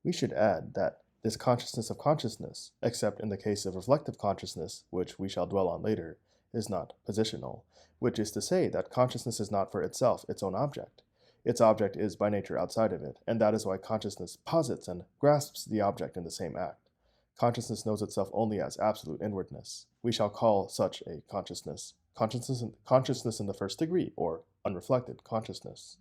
We should add that this consciousness of consciousness, except in the case of reflective consciousness, which we shall dwell on later, is not positional, which is to say that consciousness is not for itself its own object. Its object is by nature outside of it, and that is why consciousness posits and grasps the object in the same act. Consciousness knows itself only as absolute inwardness. We shall call such a consciousness in the first degree, or unreflected consciousness.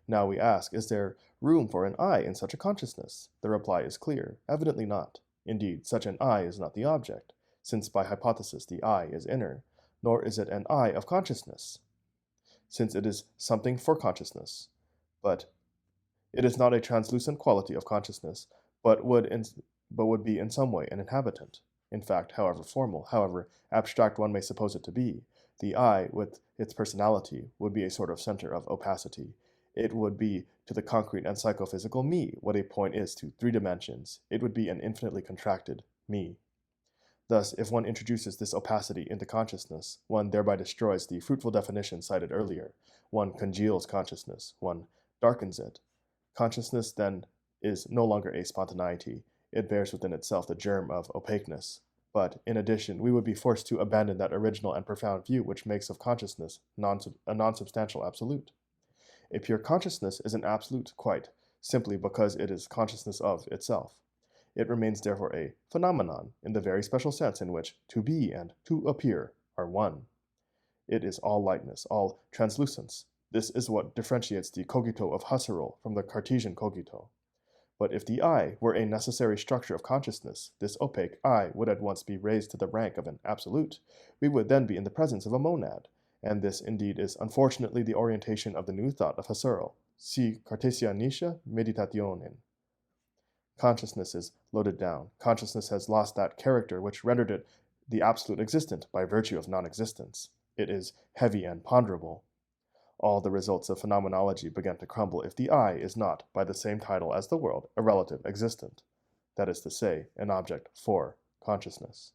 Now we ask, is there room for an I in such a consciousness? The reply is clear, evidently not. Indeed, such an I is not the object, since by hypothesis the I is inner, nor is it an I of consciousness, since it is something for consciousness. But it is not a translucent quality of consciousness, but would be in some way an inhabitant. In fact, however formal, however abstract one may suppose it to be, the I, with its personality, would be a sort of center of opacity. It would be to the concrete and psychophysical me what a point is to 3 dimensions. It would be an infinitely contracted me. Thus, if one introduces this opacity into consciousness, one thereby destroys the fruitful definition cited earlier. One congeals consciousness, one darkens it. Consciousness, then, is no longer a spontaneity. It bears within itself the germ of opaqueness. But, in addition, we would be forced to abandon that original and profound view which makes of consciousness a non-substantial absolute. A pure consciousness is an absolute quite, simply because it is consciousness of itself. It remains therefore a phenomenon in the very special sense in which to be and to appear are one. It is all lightness, all translucence. This is what differentiates the cogito of Husserl from the Cartesian cogito. But if the I were a necessary structure of consciousness, this opaque I would at once be raised to the rank of an absolute. We would then be in the presence of a monad. And this, indeed, is unfortunately the orientation of the new thought of Husserl, si Cartesianische Meditationen. Consciousness is loaded down. Consciousness has lost that character which rendered it the absolute existent by virtue of non-existence. It is heavy and ponderable. All the results of phenomenology begin to crumble if the I is not, by the same title as the world, a relative existent. That is to say, an object for consciousness.